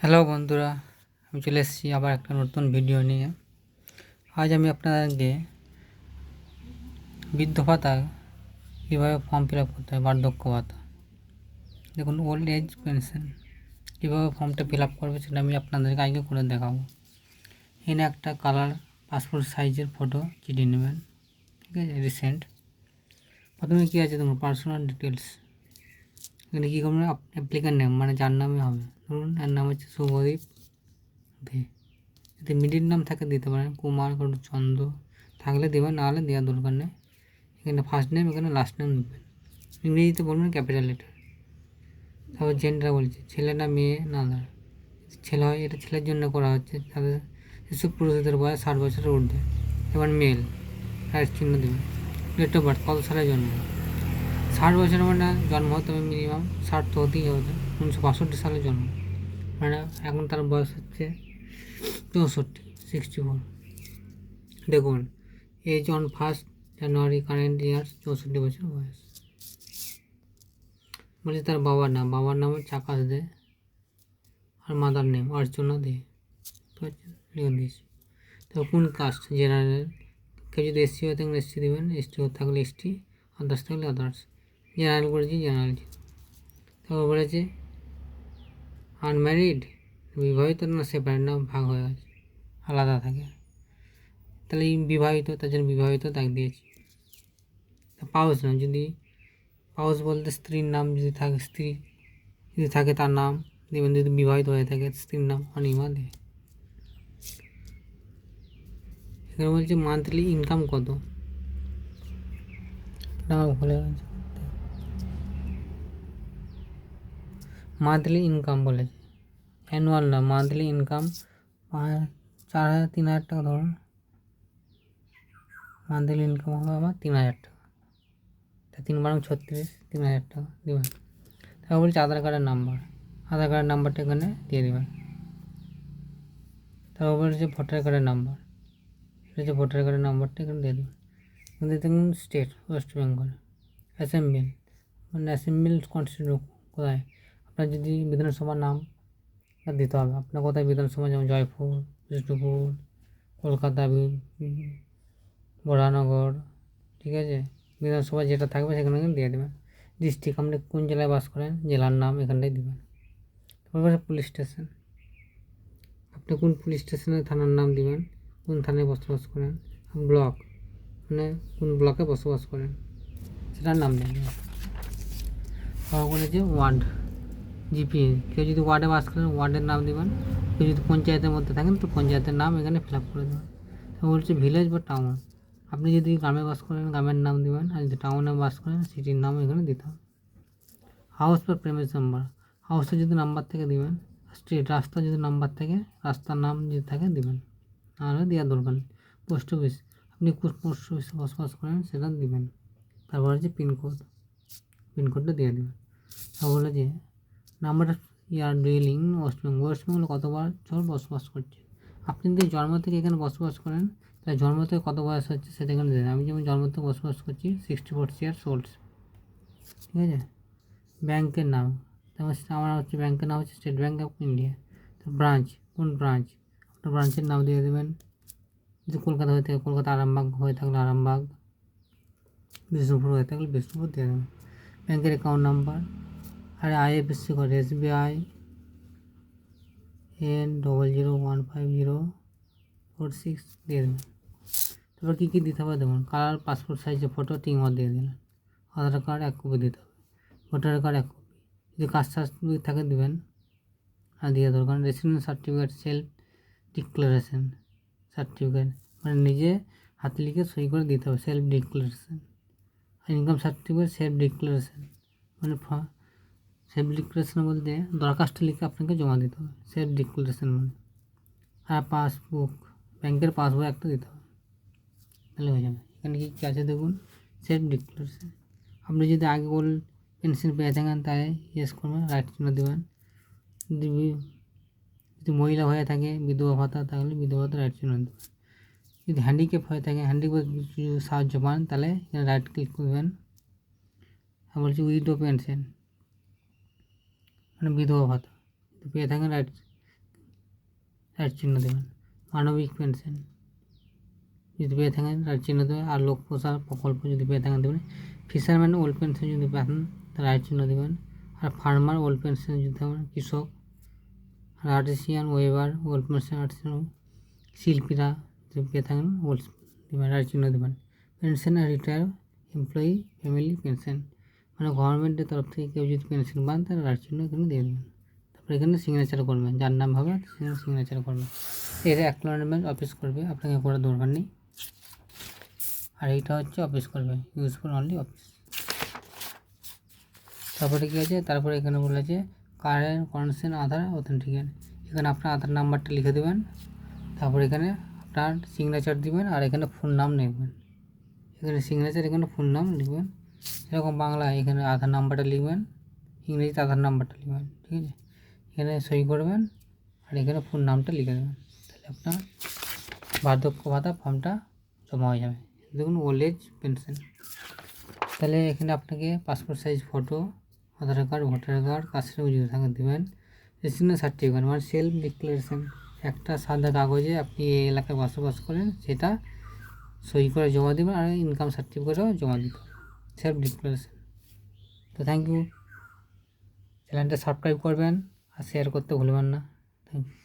Hello বন্ধুরা, আমি চলে এসেছি আবার একটা নতুন ভিডিও নিয়ে। আজ আমি আপনাদেরকে বৃদ্ধ ভাতা কীভাবে ফর্ম ফিল আপ করতে হয়, বার্ধক্য ভাতা। দেখুন, ওল্ড এজ পেনশন কীভাবে ফর্মটা ফিল আপ করবে সেটা আমি আপনাদেরকে আগে করে দেখাবো। এখানে একটা কালার পাসপোর্ট সাইজের ফটো চিঠি নেবেন, ঠিক আছে, রিসেন্ট। প্রথমে কী আছে দেখুন, পার্সোনাল ডিটেলস। এখানে কী করবেন, অ্যাপ্লিক্যান্ট নেম মানে যার নামে হবে। ধরুন এর নাম হচ্ছে শুভদীপ দে। যদি মিডিল নাম থাকে দিতে পারেন, কুমার কোনো চন্দ্র থাকলে দেবেন, নাহলে দেওয়ার দরকার নেই। এখানে ফার্স্ট নেম, এখানে লাস্ট নেম দেবেন। ইংরেজিতে বলবেন ক্যাপিটাল লেটার। তারপর জেন্ডার বলছে ছেলে না মেয়ে না দাঁড়া। ছেলে হয়, এটা ছেলের জন্য করা হচ্ছে। তাদের যেসব পুরুষদের বয়স 60 বছরের ঊর্ধ্বে। এবার মেল, রাইট চিহ্ন দেবেন। ডেট অফ বার্থ, কত সালে জন্ম। 60 বছর মানে জন্ম হতে হবে মিনিমাম, 60 তো হতেই হবে। 1962 সালে জন্ম, মানে এখন তার বয়স হচ্ছে 64। দেখুন, as on 1 January current year 64 বছর বয়স। বলছে তার বাবার নাম হচ্ছে আকাশ দে, আর মাদার নেম অর্চনা দে। ঠিক আছে, লিখে দিয়েছি। তো কোন কাস্ট, জেনারেল। কেউ যদি এসসি হয়ে থাকলে এসসি দেবেন, এসটি হয়ে থাকলে এসটি, আদার্স থাকলে আদার্স। জেনারেল করেছি জেনারেল। তারপর বলেছে আনম্যারিড, বিবাহিত না সেপারেট না ভাগ হয়ে গেছে, আলাদা থাকে। তাহলে বিবাহিত, তার জন্য বিবাহিত দাগ দিয়েছি। পাউস না, যদি পাউস বলতে স্ত্রীর নাম যদি থাকে, স্ত্রী যদি থাকে তার নাম দেবেন। যদি বিবাহিত হয়ে থাকে স্ত্রীর নাম অনিমা দে। এখানে বলছে মান্থলি ইনকাম কত, না ভুলে গেছে। মান্থলি ইনকাম বলেছে, অ্যানুয়াল না, মান্থলি ইনকাম 4,000 3,000 টাকা ধরুন। মান্থলি ইনকাম হবে আমার 3,000 টাকা। তা 3 বারং 36, 3,000 টাকা দেবেন। তারপর বলছে আধার কার্ডের নাম্বার, আধার কার্ডের নাম্বারটা এখানে দিয়ে দেবেন। তারপর বলছে ভোটার কার্ডের নাম্বার, এটা হচ্ছে ভোটার কার্ডের নাম্বারটা এখানে দিয়ে দেবেন। দেখুন স্টেট ওয়েস্ট বেঙ্গল। অ্যাসেম্বলি মানে অ্যাসেম্বলি কনস্টিটিউট কোথায়, আপনার যদি বিধানসভার নাম দিতে হবে, আপনার কোথায় বিধানসভা, যেমন জয়পুর, বিষ্ণুপুর, কলকাতা, বরানগর, ঠিক আছে। বিধানসভা যেটা থাকবে সেখানে দিয়ে দেবেন। ডিস্ট্রিক্ট, আপনি কোন জেলায় বাস করেন, জেলার নাম এখানটাই দেবেন। তারপরে পুলিশ স্টেশন, আপনি কোন পুলিশ স্টেশনে থানার নাম দিবেন, কোন থানায় বসবাস করেন। ব্লক মানে কোন ব্লকে বসবাস করেন সেটার নাম দেবেন। বলেছে ওয়ার্ড, জিপি, কেউ যদি ওয়ার্ডে বাস করেন ওয়ার্ডের নাম দেবেন। কেউ যদি পঞ্চায়েতের মধ্যে থাকেন তো পঞ্চায়েতের নাম এখানে ফিল আপ করে দেবেন। তো বলছে ভিলেজ বা টাউন, আপনি যদি গ্রামে বাস করেন গ্রামের নাম দেবেন, আর যদি টাউনে বাস করেন সিটির নাম এখানে দিতে হবে। হাউস বা প্রেমিস নাম্বার, হাউসে যদি নাম্বার থেকে দিবেন। স্ট্রিট, রাস্তা যদি নাম্বার থেকে রাস্তার নাম যদি থাকে দিবেন, নাহলে দেওয়ার দরকার নেই। পোস্ট অফিস, আপনি কোন পোস্ট অফিসে বসবাস করেন সেটা দিবেন। তারপর হচ্ছে পিনকোড, পিনকোডটা দিয়ে দেবেন। তাহলে যে number of year dwelling West Bengal, ওয়েস্টবেঙ্গলে কত বছর বসবাস করছে। আপনি যদি জন্ম থেকে এখানে বসবাস করেন তাহলে জন্ম থেকে কত বয়স হচ্ছে সেটা এখানে দেবেন। আমি যেমন জন্ম থেকে বসবাস করছি 64 ইয়ার্স ওল্ড, ঠিক আছে। ব্যাংকের নাম, যেমন আমার হচ্ছে ব্যাংকের নাম হচ্ছে স্টেট ব্যাঙ্ক অফ ইন্ডিয়া। তো ব্রাঞ্চ, কোন ব্রাঞ্চ, আপনার ব্রাঞ্চের নাম দিয়ে দেবেন। যদি কলকাতা হয়ে থাকে কলকাতা, আরামবাগ হয়ে থাকলে আরামবাগ, বিষ্ণুপুর হয়ে থাকলে বিষ্ণুপুর দিয়ে দেবেন। ব্যাংকের অ্যাকাউন্ট নাম্বার, আর আইএফএসসি কোড SBI N001504 দিয়ে দেবেন। তারপর কী কী দিতে হবে দেখুন, কালার পাসপোর্ট সাইজের ফটো 3 দিয়ে দেবেন। আধার কার্ড 1 কপি দিতে হবে, ভোটার কার্ড 1 কপি, যদি কাস্ট সার্টিফিকেট থাকে দেবেন, আর দিয়ে দরকার। Residence certificate, self declaration certificate, মানে নিজে হাতে লিখে সই করে দিতে হবে, সেলফ ডিক্লারেশন। আর ইনকাম সার্টিফিকেট, সেলফ ডিক্লারেশন, মানে সেলফ ডিক্লারেশন বলতে দরখাস্ত লিখে আপনাকে জমা দিতে হবে, সেলফ ডিক্লারেশন মানে। আর পাসবুক, ব্যাংকের পাসবুক একটা দিতে হবে, তাহলে হয়ে যাবে। এখানে কী কী আছে দেখুন, সেলফ ডিক্লারেশন। আপনি যদি আগে ওল্ড পেনশন পেয়ে থাকেন তাহলে ইয়েস করবেন, রাইট চিহ্ন দেবেন। যদি মহিলা হয়ে থাকে বিধবা ভাতা তাহলে বিধবা ভাতা রাইট চিহ্ন দেবেন। যদি হ্যান্ডিক্যাপ হয়ে থাকে, হ্যান্ডিক্যাপ কিছু সাহায্য পান তাহলে এখানে রাইট ক্লিক করবেন। আর বলছি উইডো পেনশন মানে বিধবা ভাতা পেয়ে থাকেন, রাইট রাইট চিহ্ন দেবেন। মানবিক পেনশন যদি পেয়ে থাকেন রাইট চিহ্ন দেবেন। আর লোক পোষা প্রকল্প যদি পেয়ে থাকেন দেবেন। ফিশারম্যান ওল্ড পেনশন যদি পান রাইট চিহ্ন দেবেন। আর ফার্মার ওল্ড পেনশন যদি থাকেন কৃষক। আর artisan weaver old pension artisan শিল্পীরা যদি পেয়ে থাকেন ওল্ড দেবেন, রাইট চিহ্ন দেবেন। পেনশন আর রিটায়ার এমপ্লয়ি ফ্যামিলি পেনশন মানে গভর্নমেন্টের তরফ থেকে কেউ যদি পেনশন পান তাহলে রাইট চিহ্ন এখানে দিয়ে দেবেন। তারপরে এখানে সিগনেচার করবেন, যার নাম হবে সেখানে সিগনেচার করবেন। এটা অ্যাকনোলেজমেন্ট অফিস করবে, আপনাকে করার দরকার নেই। আর এইটা হচ্ছে অফিস করবে, ইউজফুল অনলি অফিস। তারপরে কী আছে, তারপরে এখানে বলেছে কারেন্ট কনসেন্ট আধার অথেন্টিকেট। এখানে আপনার আধার নাম্বারটা লিখে দেবেন। তারপর এখানে আপনার সিগনেচার দিবেন আর এখানে ফোন নাম লিখবেন। এখানে সিগনেচার, এখানে ফোন নাম লিখবেন। এরকম বাংলা এখানে আধার নাম্বারটা লিখবেন, ইংরেজিতে আধার নাম্বারটা লিখবেন, ঠিক আছে। এখানে সই করবেন আর এখানে ফোন নামটা লিখে দেবেন। তাহলে আপনার বার্ধক্য ভাতা ফর্মটা জমা হয়ে যাবে। দেখুন ওল্ড এজ পেনশন। তাহলে এখানে আপনাকে পাসপোর্ট সাইজ ফটো, আধার কার্ড, ভোটার কার্ড, কাস্ট যদি থাকে দেবেন। রেসিডেন্স সার্টিফিকেট মানে সেলফ ডিক্লারেশন, একটা সাদা কাগজে আপনি এই এলাকায় বসবাস করেন সেটা সই করে জমা দেবেন। আর ইনকাম সার্টিফিকেটও জমা দিতে হবে, সেলফ ডিক্লারেশন। তো থ্যাংক ইউ। চ্যানেলটা সাবস্ক্রাইব করবেন আর শেয়ার করতে ভুলবেন না। Thank you.